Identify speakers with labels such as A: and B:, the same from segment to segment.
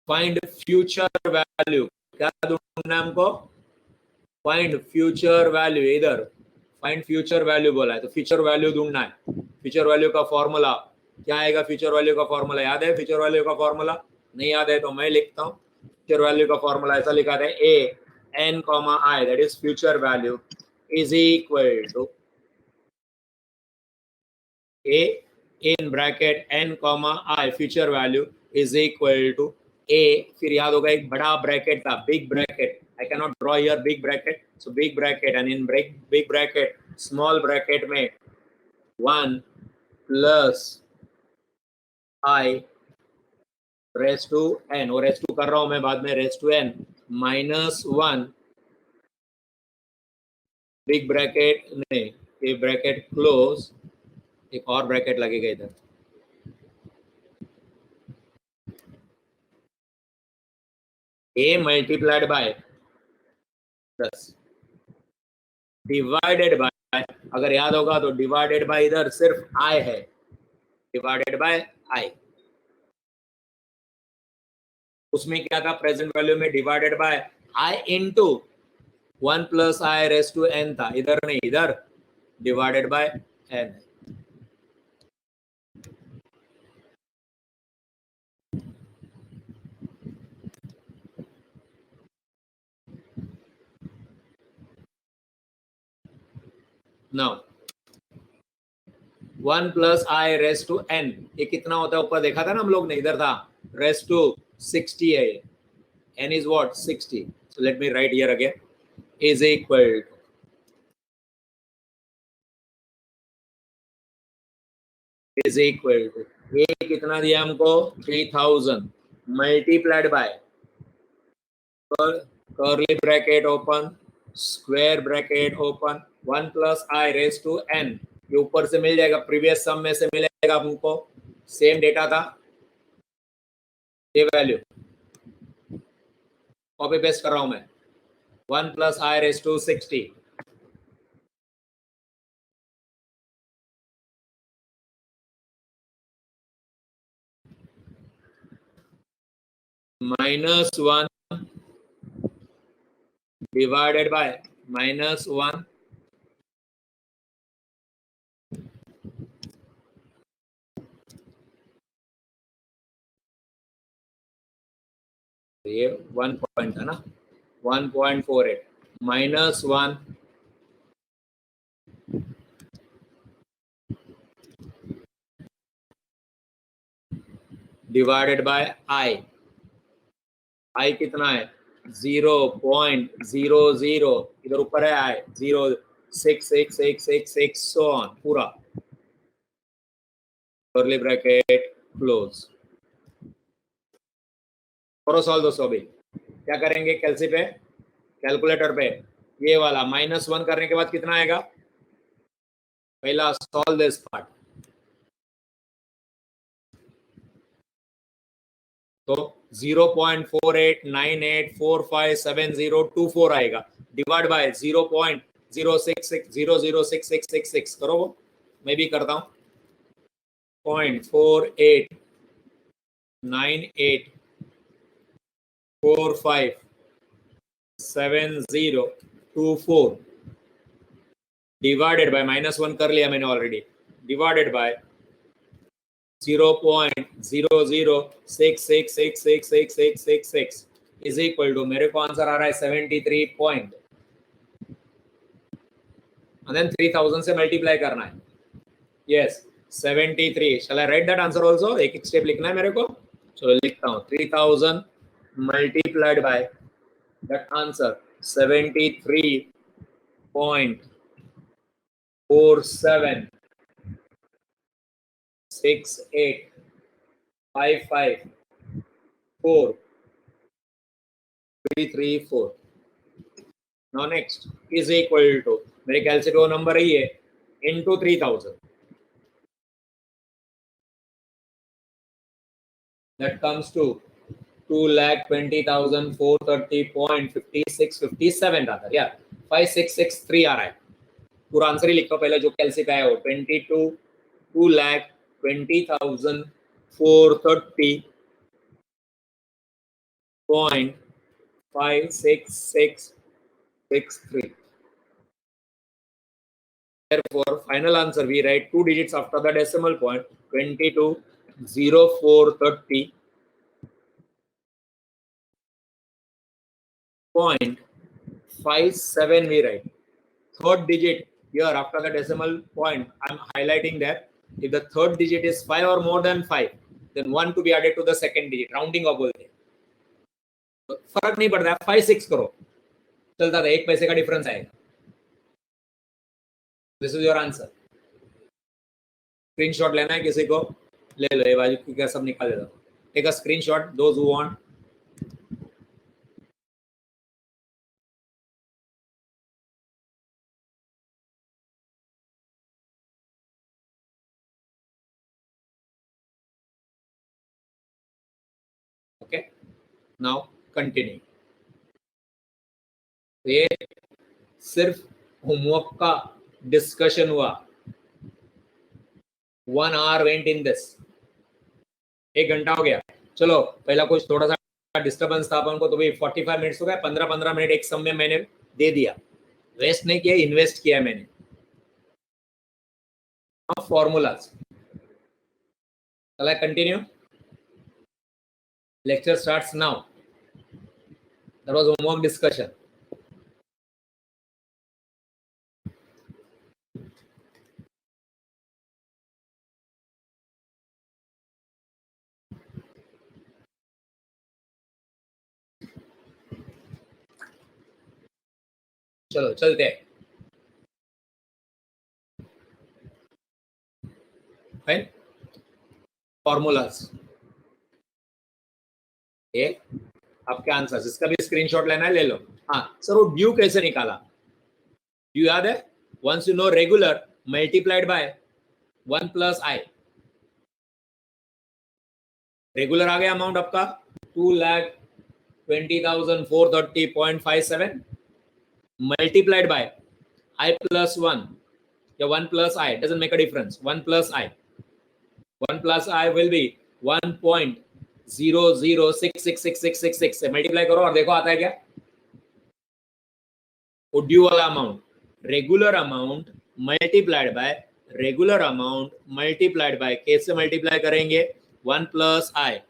A: Find future value, क्या ढूंढना है हमको? फाइंड फ्यूचर वैल्यू, इधर फाइंड फ्यूचर वैल्यू बोला है, तो फ्यूचर वैल्यू ढूंढना है। फ्यूचर वैल्यू का फॉर्मूला क्या आएगा? फ्यूचर वैल्यू का फॉर्मूला याद है? फ्यूचर वैल्यू का फॉर्मूला नहीं याद है तो मैं लिखता हूँ। फ्यूचर वैल्यू का फॉर्मूला ऐसा लिखा है, A N comma I, that is future value, is equal to A in bracket N comma I, future value is equal to A, फिर याद होगा एक बड़ा ब्रैकेट था, big bracket, I cannot draw here big bracket, so big bracket, and in big bracket small bracket में 1 plus I raised to n, और raised to कर रहा हूं मैं बाद में, raised to n minus 1 big bracket नहीं, ये ब्रैकेट क्लोज, एक और ब्रैकेट लगेगा इधर, a multiplied by plus divided by, अगर याद होगा तो डिवाइडेड बाय इधर सिर्फ i है, डिवाइडेड बाय i, उसमें क्या था प्रेजेंट वैल्यू में, divided by i into 1 plus I raise to n था, इधर नहीं, इधर divided by n। Now 1 plus I raise to n, ये कितना होता है ऊपर देखा था ना हम लोग ने, इधर था रेस टू 60 है, n is what 60, so let me write here again, is equal to ये कितना दिया हमको 3000 multiplied by curly bracket open square bracket open 1 plus I raise to n, ये ऊपर से मिल जाएगा, प्रीवियस सम में से मिलेगा हमको, सेम डेटा था, ये वैल्यू कॉपी पेस्ट कर रहा हूं मैं, 1 plus I raise to 60 minus 1 divided by minus 1 ये 1 पॉइंट है ना, 1.48 minus 1 divided by I कितना है 0.00, इधर ऊपर है I 0.66666 so on, पूरा कर्ली ब्रैकेट क्लोज। करो सॉल्व दोस्तों, अभी क्या करेंगे कैलसी पे, कैलकुलेटर पे, ये वाला -1 करने के बाद कितना आएगा, पहला सॉल्व दिस पार्ट, तो 0.4898457024 आएगा, डिवाइड बाय 0.066006666 करो, वो मैं भी करता हूं, 0.4898457024 डिवाइडेड बाय -1 कर लिया मैंने already, divided by 0.00666666 is equal to, मेरे को आंसर आ रहा है 73 पॉइंट, and then 3000 से मल्टीप्लाई करना है, yes 73, shall I write that answer also, एक एक स्टेप लिखना है मेरे को, चलो लिखता हूँ, 3000 multiplied bye that answer 73.476855 4334। Now next is equal to, मेरे ख्याल से वो नंबर ही है, into 3000, that comes to 2,20,430.5657 rather, yeah 5663 आ रहा है, पूरा आंसर ही लिखो पहले जो कैलसी पे आया हो, 2,20,430 0.56663. Therefore, final answer we write 2 digits after the decimal point, 220430. 0.57 we write. Third digit here after the decimal point, I'm highlighting that if the third digit is 5 or more than 5, then 1 to be added to the second digit. Rounding up बोलते हैं. फर्क नहीं पड़ता, 5-6 करो, चलता था, 1 पैसे का डिफरेंस आएगा. This is your answer. Screenshot लेना है किसी को, ले लो, ये बाजू की क्या सब निकाल देता हूँ. Take a screenshot, those who want. Okay, now continue. ये सिर्फ होमवर्क का डिस्कशन हुआ. 1 hour went in this. 1 घंटा हो गया. चलो, पहला कुछ थोड़ा सा डिस्टर्बेंस था अपन को, तो भाई 45 मिनट्स हो गए. 15-15 मिनट एक समय मैंने दे दिया, वेस्ट नहीं किया, इन्वेस्ट किया मैंने. फॉर्मूलाज. चला, continue. Lecture starts now. That was homework discussion. चलो चलते हैं. फाइन. फॉर्मूलाज. ये आपके आंसर. इसका भी स्क्रीनशॉट लेना है, ले लो. हाँ सर, वो ड्यू कैसे निकाला? ड्यू याद है? Once you know regular multiplied by 1 + I. Regular आ गया अमाउंट आपका 2,20,430.57 मल्टीप्लाइड बाय I + 1 या 1 + I, doesn't make a difference. 1 + I. 1 + I will be 1.00666666 से मल्टीप्लाई करो और देखो आता है क्या. ड्यू वाला amount, regular amount multiplied by regular amount multiplied by, कैसे मल्टीप्लाई करेंगे? 1 + I.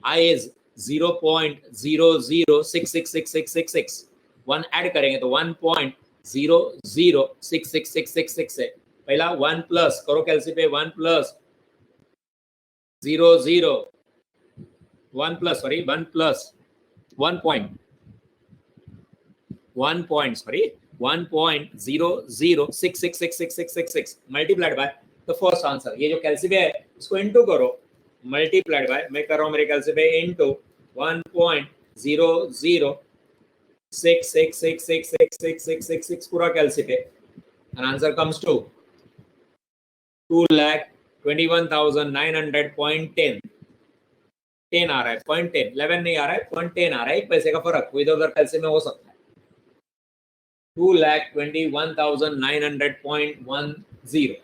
A: I is 0.00666666. 1 ऐड करेंगे तो 1.00666666 है. पहला 1 प्लस करो कैलसी पे. 1 + 00 1 + sorry 1 + 1.00666666 multiplied by the first answer. ये जो कैलसी पे है इसको इनटू करो, मल्टीप्लाइड बाय, मैं कर रहा हूं मेरे कैलसी पे, इनटू 1.0066666666 पूरा कैलसी पे. And answer comes to 2,21,900.10. 10 आ रहा है, 0.10. 11 नहीं आ रहा है, 0.10 आ रहा है. 1 पैसे का फर्क इधर उधर कैलसी में हो सकता है. 2,21,900.10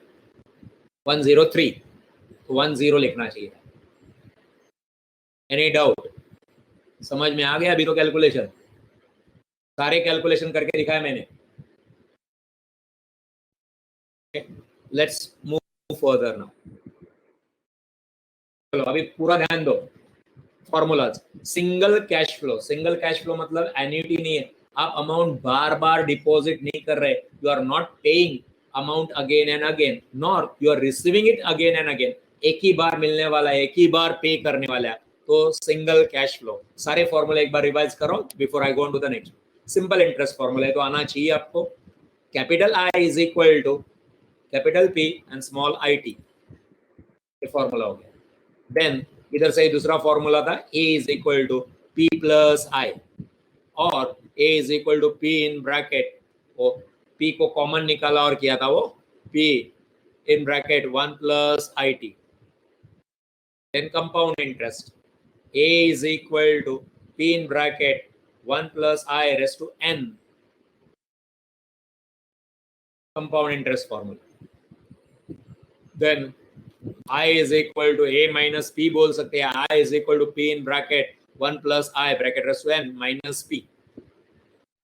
A: 103. तो 10 लिखना चाहिए. Any doubt? समझ में आ गया अभी तो? कैलकुलेशन सारे कैलकुलेशन करके दिखाया मैंने. Let's move further now. चलो अभी पूरा ध्यान दो. Formulas. Single cash flow. Single cash flow मतलब एन्युटी नहीं है. आप अमाउंट बार बार डिपॉजिट नहीं कर रहे. You are not paying amount again and again, nor you are receiving it again and again. एक ही बार मिलने वाला है, एक ही बार पे करने वाला है, तो सिंगल कैश फ्लो. सारे फॉर्मूले एक बार रिवाइज करो before I go on to the next. Simple interest formula है तो आना चाहिए आपको. Capital I is equal to capital P and small it. ये फॉर्मूला हो गया. देन इधर से दूसरा फॉर्मूला था A is equal to P + I, और A is equal to P in bracket, वो P को कॉमन निकाला और किया था वो P in bracket 1 + IT. Then compound interest. A is equal to P in bracket 1 + I raised to N. Compound interest formula. Then I is equal to A minus P बोल सकते हैं. I is equal to P in bracket 1 plus I bracket raised to n minus p.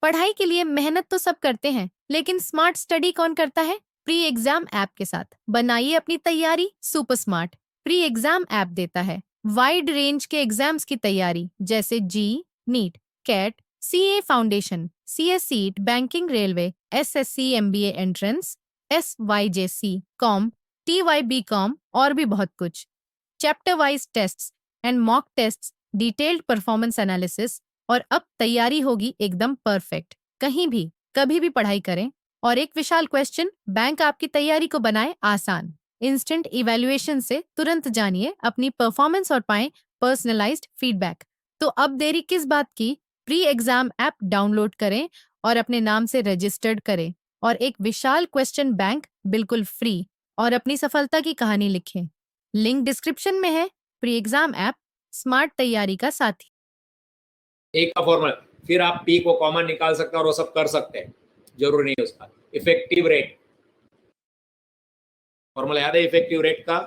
B: पढ़ाई के लिए मेहनत तो सब करते हैं, लेकिन स्मार्ट स्टडी कौन करता है? प्री एग्जाम ऐप के साथ बनाइए अपनी तैयारी super smart. Pre exam app देता है वाइड रेंज के एग्जाम्स की तैयारी, जैसे JEE, NEET, CAT, CA foundation, CS CSEET, banking, railway, SSC, MBA entrance, SYJC, com, TYB com और भी बहुत कुछ। Chapter wise tests and mock tests, detailed performance analysis, और अब तैयारी होगी एकदम परफेक्ट। कहीं भी कभी भी पढ़ाई करें। और एक विशाल क्वेश्चन बैंक आपकी तैयारी को बनाए आसान। इंस्टेंट इवैल्यूएशन से तुरंत जानिए अपनी परफॉर्मेंस और पाएं पर्सनलाइज्ड फीडबैक। तो अब देरी किस बात की? प्री एग्जाम ऐप डाउनलोड करें और अपने नाम से रजिस्टर्ड करें और एक विशाल क्वेश्चन बैंक बिल्कुल फ्री और अपनी सफलता की कहानी लिखें। लिंक डिस्क्रिप्शन में है। प्री एग्जाम ऐप स्मार्ट तैयारी का साथी।
A: एक का फॉर्मूला, फिर आप पी को कॉमन निकाल सकते हैं और वो सब कर सकते हैं, जरूरी नहीं उसका। इफेक्टिव रेट फॉर्मूला याद है? इफेक्टिव रेट का,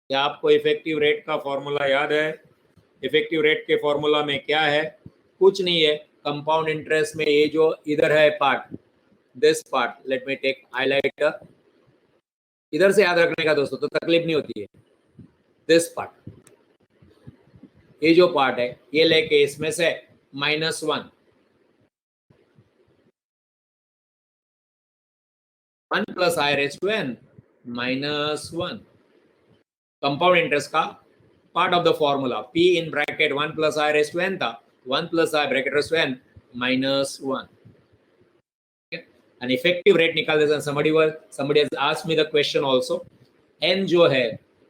A: क्या आपको इफेक्टिव रेट का फॉर्मूला याद है? इफेक्टिव रेट के फॉर्मूला में क्या है? कुछ नहीं है, कंपाउंड इंटरेस्ट में ये जो इधर है part, this part, let me take highlighter, इधर से याद रखने का दोस्तों, तो तकलीफ नहीं होती है। दिस पार्ट, ये जो पार्ट है ये लेके इसमें से -1 1 plus I raised to n -1 compound interest का part of the formula p in bracket 1 plus I raised to n था, 1 plus I bracket raised to n -1 and effective rate निकाल देते हैं। somebody has asked me the question also, n जो है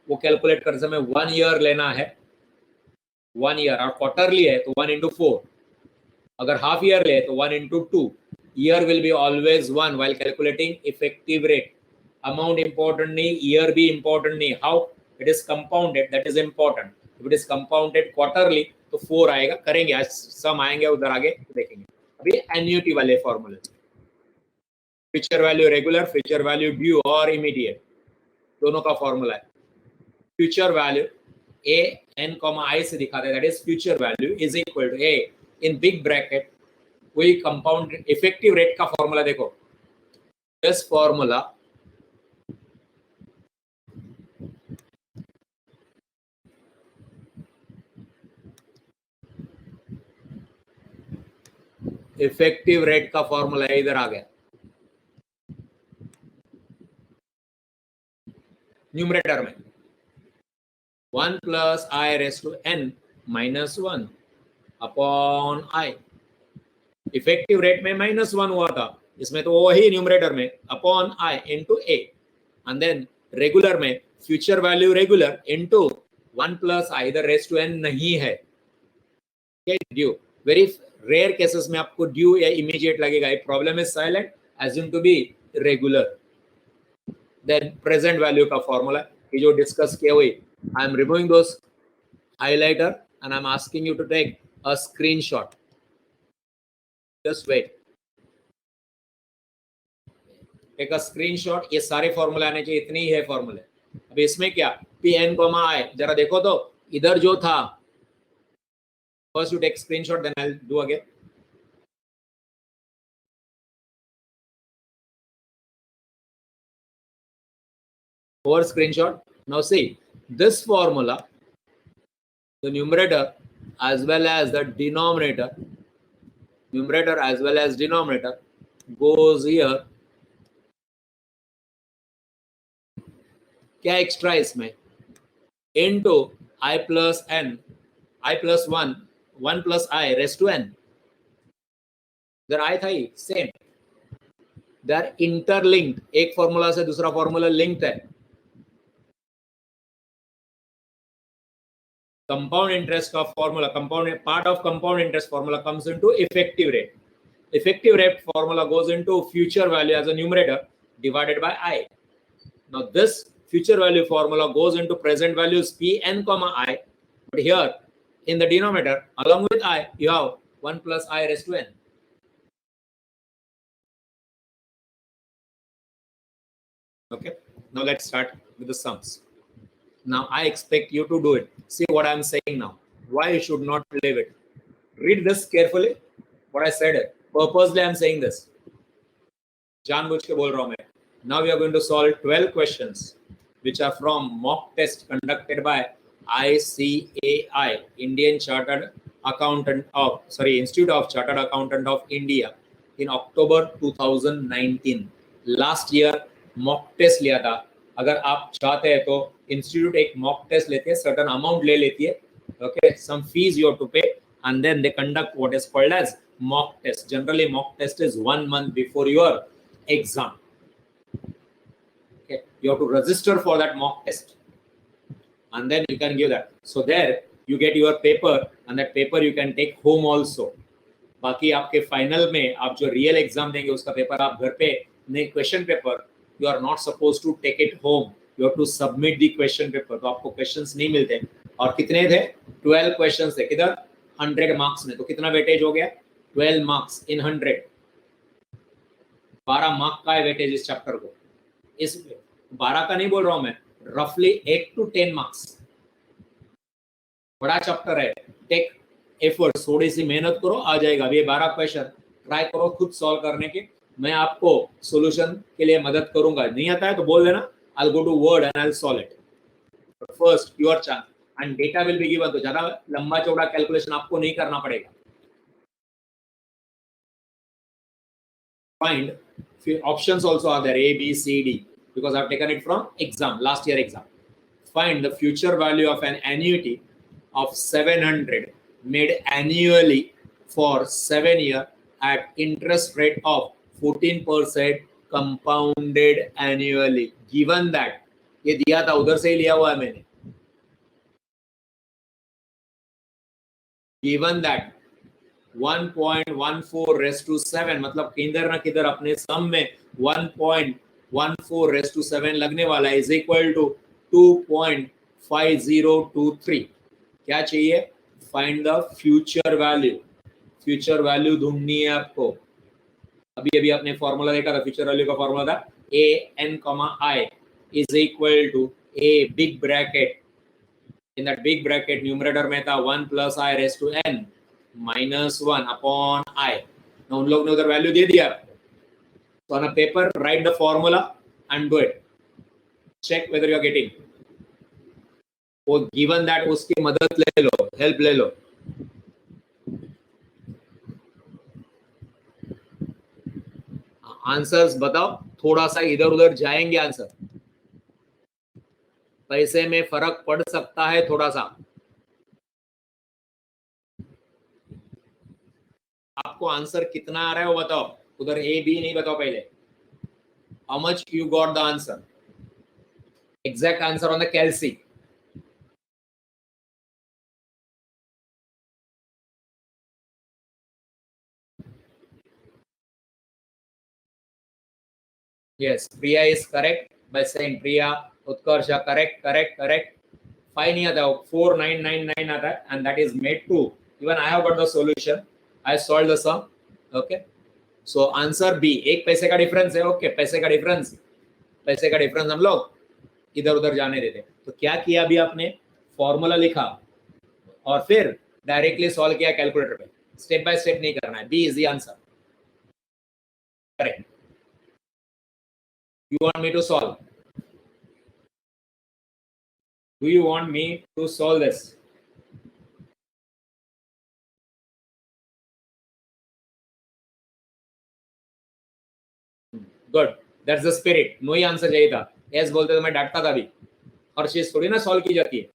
A: वो calculate करते समय 1 ईयर लेना है, 1 ईयर, और क्वार्टरली है तो 1 into 4, अगर हाफ ईयर ले तो 1 into 2, year will be always 1 while calculating effective rate. Amount important नहीं, year भी important नहीं, how it is compounded that is important. If it is compounded quarterly तो 4 आएगा, करेंगे आज, सम आएंगे उधर आगे देखेंगे। अभी एन्युटी वाले फॉर्मूले, future value regular, future value due और इमीडिएट, दोनों का फॉर्मूला है। Future value a n, i से दिखाते हैं, that is future value is equal to a in big bracket, वही कंपाउंड इफेक्टिव रेट का फॉर्मूला देखो, दिस फॉर्मूला इफेक्टिव रेट का फॉर्मूला इधर आ गया, न्यूमरेटर में 1 plus I raised to n -1 upon I, effective rate में -1 हुआ था, इसमें तो वही न्यूमरेटर में upon I into a, and then regular में future value regular into 1 plus I, इधर रेस्ट टू n नहीं है, ड्यू। वेरी रेयर केसेस में आपको ड्यू या इमीडिएट लगेगा, एक problem is silent, assume to be regular। Then present value का फॉर्मूला ये जो डिस्कस किया हुई, I am removing those highlighter and I'm asking you to take a screenshot. Just wait. Take a screenshot, ये सारे formula आने चाहिए, इतनी ही है फॉर्मूले। अब इसमें क्या pn, i, जरा देखो तो इधर जो था, first you take screenshot then I'll do again. Over screenshot. Now see this formula, the numerator as well as the denominator, goes here। क्या एक्स्ट्रा इसमें into I plus n, I plus 1, 1 plus I raised to n, इधर I था ही same, they are interlinked, एक formula से दूसरा formula linked है। Compound interest का formula, compound part of compound interest formula comes into effective rate, effective rate formula goes into future value as a numerator divided by I। Now this future value formula goes into present values pn, I, but here in the denominator along with I you have 1 plus I raised to n। Okay, now let's start with the sums. Now I expect you to do it. See what I am saying now. Why you should not leave it? Read this carefully. What I said, purposely I am saying this. जानबूझ के बोल रहा हूं मैं. Now we are going to solve 12 questions which are from mock test conducted by ICAI, Indian Chartered Accountant of Institute of Chartered Accountant of India in October 2019. Last year mock test लिया था. अगर आप चाहते हैं तो institute एक mock test लेते हैं, सर्टेन अमाउंट ले लेती है, okay, some fees you have to pay, and then they conduct what is called as mock test. Generally mock test is 1 month before your exam. Okay, you have to register for that mock test and then you can give that. So there you get your paper and that paper you can take home also. बाकी आपके final में आप जो real exam देंगे उसका paper आप घर पे नहीं, question paper you are not suppose to take it home, you have to submit the question paper. तो आपको क्वेश्चंस नहीं मिलते. और कितने थे? 12 क्वेश्चंस थे. किधर? 100 मार्क्स में. तो कितना वेटेज हो गया? 12 मार्क्स इन 100. 12 मार्क का है वेटेज इस चैप्टर को. इस 12 का नहीं बोल रहा हूं मैं, रफली 8 to 10 मार्क्स. बड़ा चैप्टर है. टेक एफर्ट, थोड़ी सी मेहनत करो, आ जाएगा. अभी 12 क्वेश्चन ट्राई करो खुद सॉल्व करने के. मैं आपको सॉल्यूशन के लिए मदद करूंगा. नहीं आता है तो बोल देना, I'll go to Word and I'll solve it. But first your chance and data will be given. तो ज्यादा लंबा चौड़ा कैलकुलेशन आपको नहीं करना पड़ेगा. Find options also are there, A, B, C, D, because I've taken it from exam, last year exam. Find the future value of an annuity of 700 made annually for 7 years at interest rate of 14% compounded annually. Given that, ये दिया था, उधर से ही लिया हुआ है मैंने. Given that 1.14 raised to 7, मतलब किधर ना किधर अपने सम में 1.14 raised to 7 लगने वाला है, is equal to 2.5023. क्या चाहिए? Find the future value. Future value ढूंढनी है आपको. अभी आपने फॉर्मूला देखा था. फ्यूचर वैल्यू का फॉर्मूला था an, i is equal to a big bracket. In that big bracket numerator में था 1 plus i raised to n minus 1 upon i. ना उन लोग ने उधर वैल्यू दे दिया. So on a paper write the formula and do it. Check whether you are getting. वो given that उसकी मदद ले लो, हेल्प ले लो. आंसर्स बताओ. थोड़ा सा इधर उधर जाएंगे आंसर. पैसे में फर्क पड़ सकता है थोड़ा सा. आपको आंसर कितना आ रहा है वो बताओ. उधर ए बी नहीं बताओ पहले. How much you got the answer? Exact answer on the calci. Yes, Priya is correct by saying Priya. Utkarsha correct. 5 नहीं आता, 4999 आता है, and that is made to. Even I have got the solution. I solved the sum. Okay. So answer B. एक पैसे का difference है. Okay, पैसे का डिफरेंस हम लोग इधर उधर जाने देते. तो क्या किया अभी आपने? फॉर्मूला लिखा और फिर डायरेक्टली सॉल्व किया कैलकुलेटर पे. स्टेप बाय स्टेप नहीं करना है. B is the answer. Correct. You want me to solve? Do you want me to solve this? Good. That's the spirit. No he answer चाहिए था. Yes बोलते तो मैं डांटता था भी. हर चीज थोड़ी ना सॉल्व की जाती है.